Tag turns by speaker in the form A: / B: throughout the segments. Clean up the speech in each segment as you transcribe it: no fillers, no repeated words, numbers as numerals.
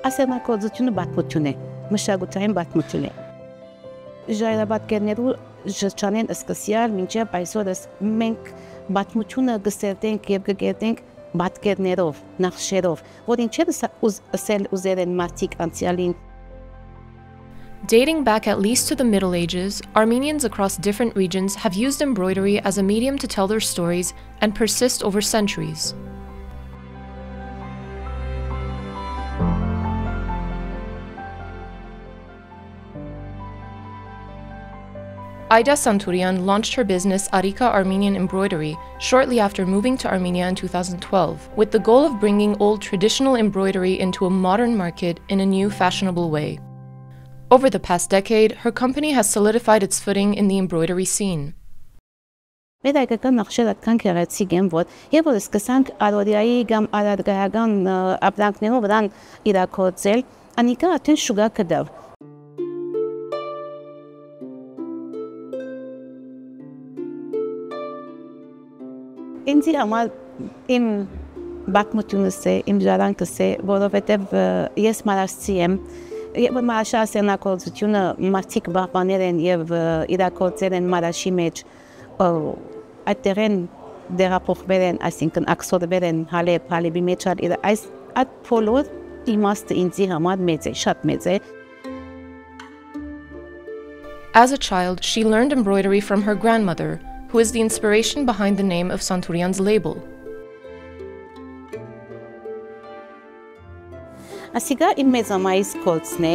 A: ասեղնակոծությունը պատմություն է, մշակութային պատմություն է։ Ժայռապատկերներու շրջանեն սկսյալ մինչև այսօրս մենք պատմությունը գսերտենք եւ կգերտենք պատկերներով, նախշերով, որ ինչեր ասել ուզեր են մարդիկ անցյալին։
B: Dating back at least to the Middle Ages, Armenians across different regions have used embroidery as a medium to tell their stories and persist over centuries. Aida Santurian launched her business Arika Armenian Embroidery shortly after moving to Armenia in 2012, with the goal of bringing old traditional embroidery into a modern market in a new fashionable way. Over the past decade, her company has solidified its footing in the embroidery scene.
A: Մեր հայկական նախշերը այդքան գեղեցիկ են, որ եւ որ սկսանք արորիայի կամ արարգայական ապրանքներով վրան իրակոծել, անիկա արդեն շուգա կդավ։ Ինձ համար իմ պատմությունս է, իմ ժառանգս է, որովհետև ես մարաշցի եմ, եւ մարաշի ասեղնակոծությունը մարդիկ բահբաներ են եւ իրակոծել են մարաշի մեջ, այդտեղ են դեղափոխվել են, այսինքն աքսորվել են Հալեբի մեջ, այս այդ բոլոր իմաստը ինձ համար մեծ է, շատ մեծ է։
B: As a child, she learned embroidery from her grandmother, who is the inspiration behind the name of Santurian's label.
A: Ասիկա իմ մեծամայիս կոլցն է,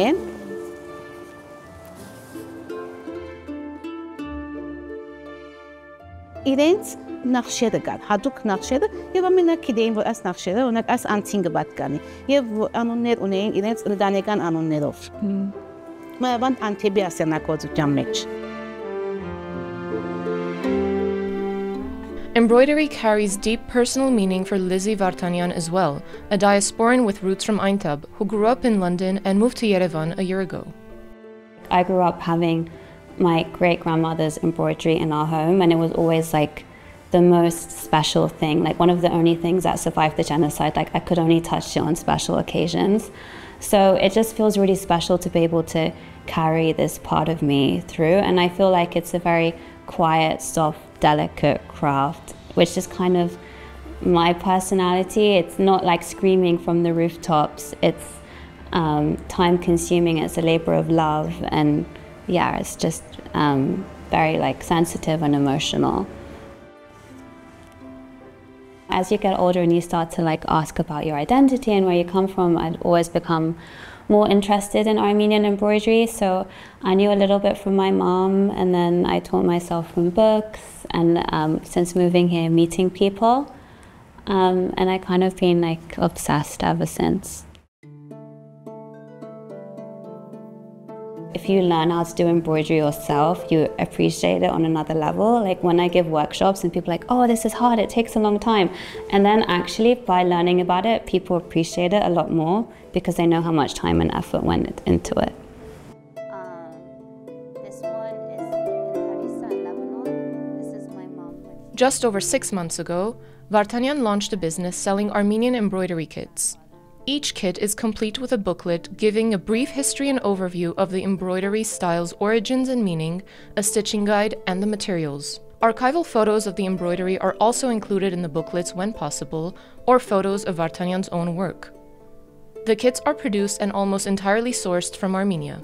A: իրենց նախշերը կար, հատուկ նախշերը և ամենակ գիտեին, որ այս նախշերը ունեք այս անցին կպատկանի և անուններ ունեին իրենց ընտանեկան անուններով։ Մայավան Անթեբի ասեղնակոծության մեջ։
B: Embroidery carries deep personal meaning for Lizzie Vartanian as well, a diasporan with roots from Aintab, who grew up in London and moved to Yerevan a year ago.
C: I grew up having my great-grandmother's embroidery in our home, and it was always like the most special thing, like one of the only things that survived the genocide. Like I could only touch it on special occasions. So it just feels really special to be able to carry this part of me through, and I feel like it's a very quiet, soft, delicate craft, which is kind of my personality. It's not like screaming from the rooftops. It's time-consuming. It's a labor of love, and yeah, it's just very like sensitive and emotional. As you get older and you start to like ask about your identity and where you come from, I'd always become more interested in Armenian embroidery. So I knew a little bit from my mom, and then I taught myself from books, and since moving here, meeting people, and I kind of been like obsessed ever since. If you learn how to do embroidery yourself, you appreciate it on another level. Like when I give workshops and people are like, oh, this is hard, it takes a long time. And then actually by learning about it, people appreciate it a lot more because they know how much time and effort went into it. This one is in Harissa, Lebanon. This is my mom.
B: Just over 6 months ago, Vartanian launched a business selling Armenian embroidery kits. Each kit is complete with a booklet giving a brief history and overview of the embroidery style's origins and meaning, a stitching guide, and the materials. Archival photos of the embroidery are also included in the booklets when possible, or photos of Vartanian's own work. The kits are produced and almost entirely sourced from Armenia.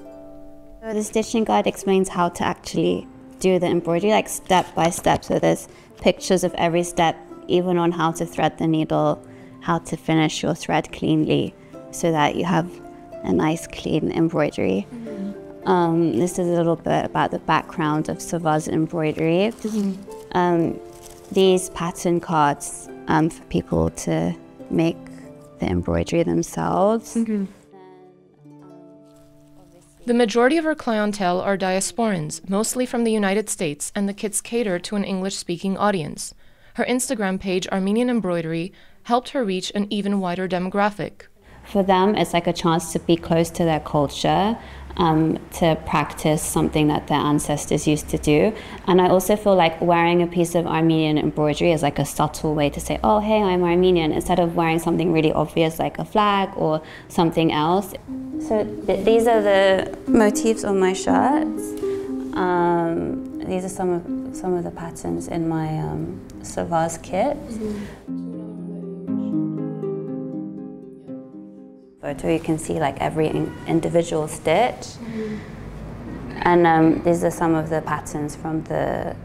C: So the stitching guide explains how to actually do the embroidery, like step by step. So there's pictures of every step, even on how to thread the needle, how to finish your thread cleanly so that you have a nice clean embroidery. This is a little bit about the background of Sava's embroidery. These pattern cards for people to make the embroidery themselves.
B: The majority of her clientele are diasporans, mostly from the United States, and the kits cater to an English-speaking audience. Her Instagram page, Armenian Embroidery, helped her reach an even wider demographic.
C: For them, it's like a chance to be close to their culture, to practice something that their ancestors used to do. And I also feel like wearing a piece of Armenian embroidery is like a subtle way to say, oh, hey, I'm Armenian, instead of wearing something really obvious like a flag or something else. So these are the motifs on my shirts. These are some of the patterns in my Savaz kit. Photo, you can see like every individual stitch. And these are some of the patterns from the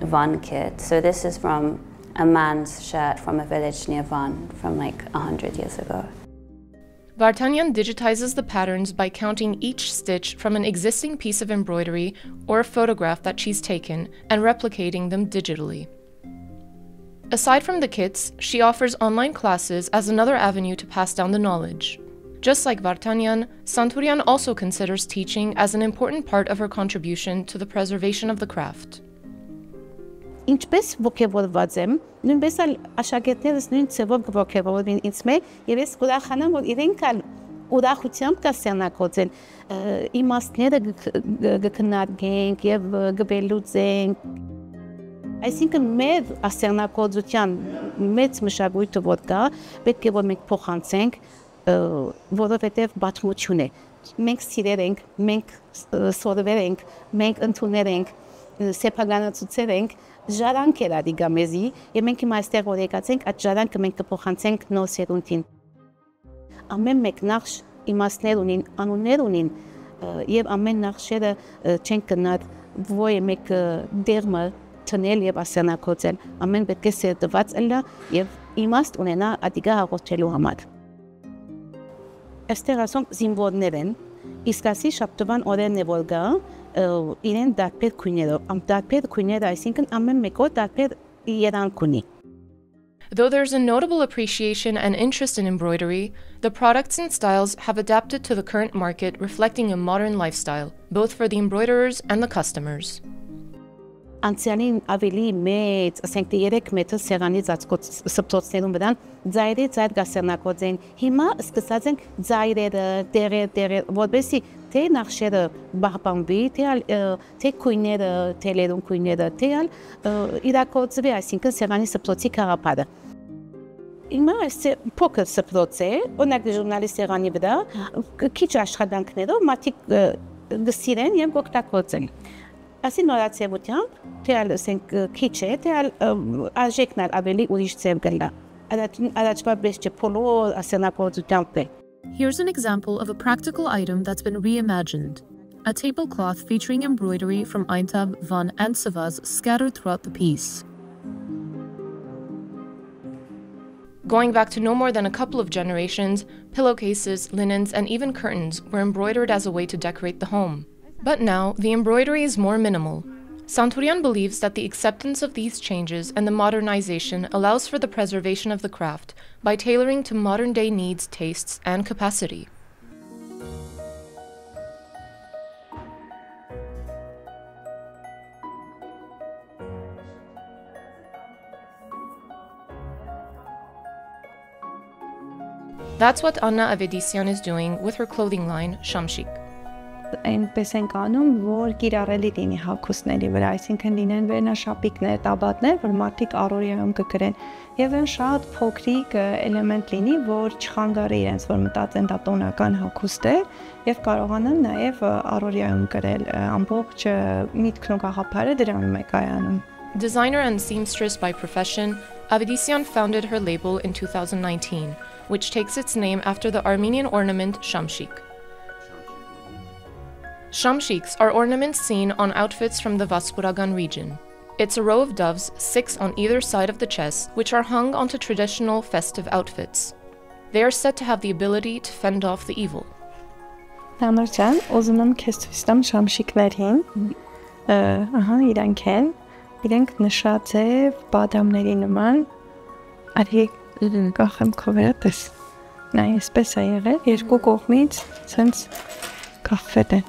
C: Van kit. So this is from a man's shirt from a village near Van from like 100 years ago.
B: Vartanyan digitizes the patterns by counting each stitch from an existing piece of embroidery or a photograph that she's taken and replicating them digitally. Aside from the kits, she offers online classes as another avenue to pass down the knowledge. Just like Vartanyan, Santurian also considers teaching as an important part of her contribution to the preservation of the craft.
A: Ինչպես ոգևորված եմ, նույնպես էլ աշակերտներս նույն ձևով ոգևորվին ինձ մեջ, եւ ես ուրախանամ, որ իրենք էլ ուրախությամբ կասյանակոծեն, իմաստները կքննարկենք եւ կվելուծենք։ Այսինքն մեր ասյանակոծության մեծ մշակույթը որ կա, պետք է որ մենք փոխանցենք, որովհետեւ բացմություն է։ Մենք սիրեր ենք, մենք սորվեր ենք, մենք ընդուներ ենք, սեփականացուցեր ենք, ժարանք էր ադիգա մեզի, եւ մենք հիմա այստեղ որ եկացենք, այդ ժարանքը մենք կփոխանցենք նոր սերունդին։ Ամեն մեկ նախշ իմաստներ ունին, անուններ ունին, եւ ամեն նախշերը չեն կնար ոյ մեկ դերմը տնել եւ ասանակոծել։ Ամեն պետք է սերտված ելնա եւ իմաստ ունենա ադիգա հաղորդելու համար։ Այստեղ ասոնք զինվորներ են, իսկ ասի շաբթվան օրերն է որ գա, իրեն դարբեր քույներով, դարբեր քույները, այսինքն ամեն մեկը դարբեր երանք ունի։
B: Though there's a notable appreciation and interest in embroidery, the products and styles have adapted to the current market, reflecting a modern lifestyle, both for the embroiderers and the customers.
A: Անցյալին ավելի մեծ, ասենք 3 մետր սեղանի սպտոցներում վրան ձայր գասերնակոծեն։ Հիմա սկսած ենք ձայրերը, դերեր, որովհետեւ թե նախշերը բահբանվի, թե քույները, թելերուն քույները, թե իրակոծվի, այսինքն սեղանի սպտոցի քաղաքապարը։ Հիմա այս փոքր սպտոց է, օրինակ ժուրնալիստ սեղանի վրա, քիչ աշխատանքներով մարդիկ գսիրեն եւ օգտագործեն։ Ասի նորացիությամբ, թե ասենք քիչ է, թե արժեքն ավելի ուրիշ ձև գլա։ Առաջվա պես չփոլոր ասենակոծությամբ է։
B: Here's an example of a practical item that's been reimagined. A tablecloth featuring embroidery from Aintab, Van, and Savaz scattered throughout the piece. Going back to no more than a couple of generations, pillowcases, linens, and even curtains were embroidered as a way to decorate the home. But now, the embroidery is more minimal. Santurian believes that the acceptance of these changes and the modernization allows for the preservation of the craft by tailoring to modern-day needs, tastes, and capacity. That's what Anna Avedisian is doing with her clothing line, Shamshik.
D: Այնպես ենք անում, որ կիրառելի լինի հագուստների վրա, այսինքն լինեն վերնաշապիկներ, տաբատներ, որ մարդիկ առօրյայում կգրեն, եւ այն շատ փոքրիկ էլեմենտ լինի, որ չխանգարի իրենց, որ մտածեն դա տոնական հագուստ է եւ կարողանան նաեւ առօրյայում գրել, ամբողջ միտքն ու գաղափարը դրանում է կայանում։
B: Designer and seamstress by profession, Avedisian founded her label in 2019, which takes its name after the Armenian ornament Shamshik. Shamshiks are ornaments seen on outfits from the Vaspuragan region. It's a row of doves, 6 on either side of the chest, which are hung onto traditional festive outfits. They are said to have the ability to fend off the evil.
D: Համարցան, ուզում եմ քեզ ցույց տամ շամշիկներին։ Իրանք են, իրենք նշած է բադամների նման։ Արի կախեմ քո վրա տես։ Նա այսպես է եղել, երկու կողմից ցենց կախվել են։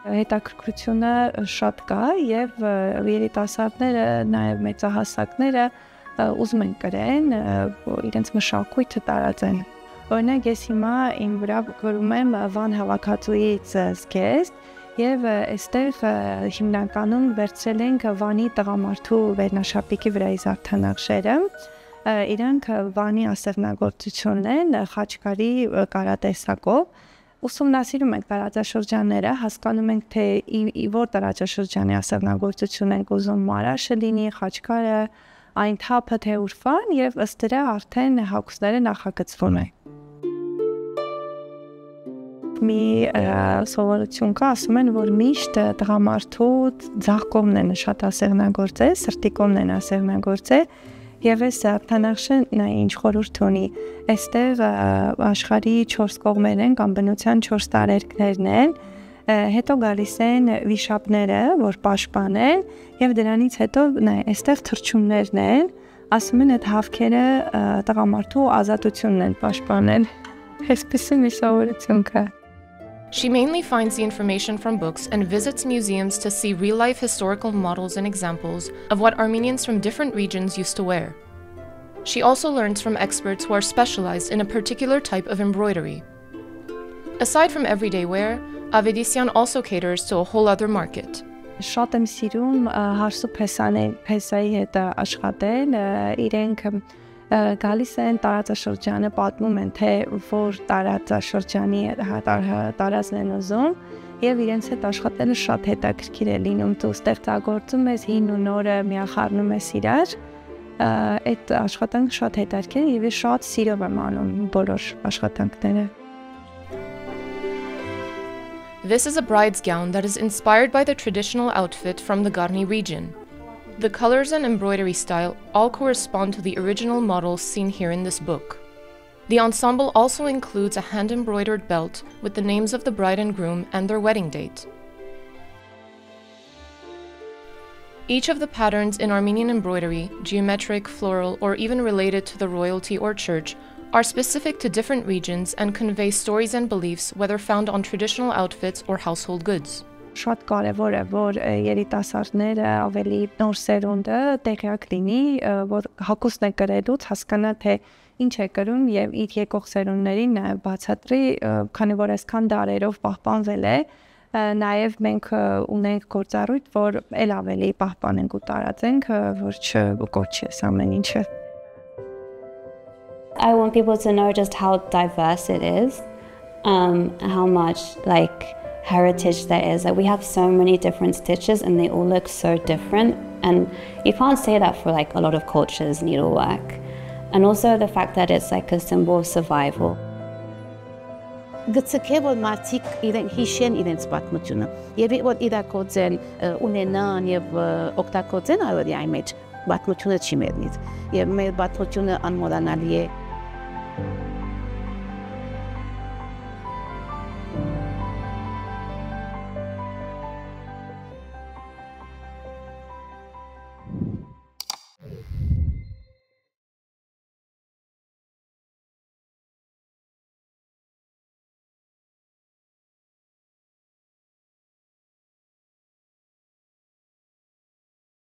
D: Հետաքրքրությունը շատ կա եւ երիտասարդները, նաեւ մեծահասակները ուզում են կրեն, իրենց մշակույթը տարածեն։ Օրինակ ես հիմա իմ վրա գրում եմ Վան հավաքածուից զգեստ եւ այստեղ հիմնականում վերցրել ենք Վանի տղամարդու վերնաշապիկի վրայի զարդանախշերը, իրանք Վանի ասեղնագործությունն են խաչքարի կարատեսակով, ուսումնասիրում ենք տարածաշրջանները, հասկանում ենք թե որ տարածաշրջանի ասեղնագործություն ենք ուզում մարաշը լինի, խաչքարը, այն թափը թե ուրվան եւ ըստ դրա արդեն հագուստները նախագծվում են։ Մի սովորություն կա, ասում են, որ միշտ տղամարդու ձախ կողմն են շատ ասեղնագործել, սրտի կողմն են ասեղնագործել եւ այս զարդանախշը ինչ խորհուրդ ունի, այստեղ աշխարհի 4 կողմեր են կամ բնության 4 տարերքներն են, հետո գալիս են վիշապները, որ պաշտպանեն եւ դրանից հետո այստեղ թռչուններն են, ասում են այդ հավքերը տղամարդու ազատությունն են պաշտպանել։ Այսպես մի սովորություն կա։
B: She mainly finds the information from books and visits museums to see real-life historical models and examples of what Armenians from different regions used to wear. She also learns from experts who are specialized in a particular type of embroidery. Aside from everyday wear, Avedisyan also caters to a whole other market.
D: Շատ եմ սիրում հարսու փեսայի հետ աշխատել, իրենք գալիս են տարածաշրջանը, պատմում են թե որ տարածաշրջանի տարածն են ուզում եւ իրենց հետ աշխատելը շատ հետաքրքիր է լինում, դու ստեղծագործում ես հին ու նորը միախառնում ես իրար, այդ աշխատանքը շատ հետաքրքիր է եւ ես շատ սիրով եմ անում բոլոր աշխատանքները։
B: This is a bride's gown that is inspired by the traditional outfit from the Garni region. The colors and embroidery style all correspond to the original models seen here in this book. The ensemble also includes a hand-embroidered belt with the names of the bride and groom and their wedding date. Each of the patterns in Armenian embroidery, geometric, floral, or even related to the royalty or church, are specific to different regions and convey stories and beliefs, whether found on traditional outfits or household goods.
D: Շատ կարևոր է, որ երիտասարդները ավելի նոր սերունդը տեղյակ լինի, որ հագուստն է կրելուց հասկանա թե ինչ է կրում եւ իր եկող սերունդներին նաեւ բացատրի, քանի որ այսքան դարերով պահպանվել է, նաեւ մենք ունենք գործառույթ, որ ել ավելի պահպանենք ու տարածենք, որ չկոչի այս ամեն ինչը։
C: I want people to know just how diverse it is, how much heritage there is. Like we have so many different stitches and they all look so different, and you can't say that for a lot of cultures, needlework. And also the fact that it's a symbol of survival.
A: Գցկե որ մարդիկ իրենք հիշեն իրենց պատմությունը եւ որ իրակոծեն ունենան եւ օգտագործեն այո դի մեջ պատմությունը չի մեռնից եւ մեր պատմությունը անմոռանալի է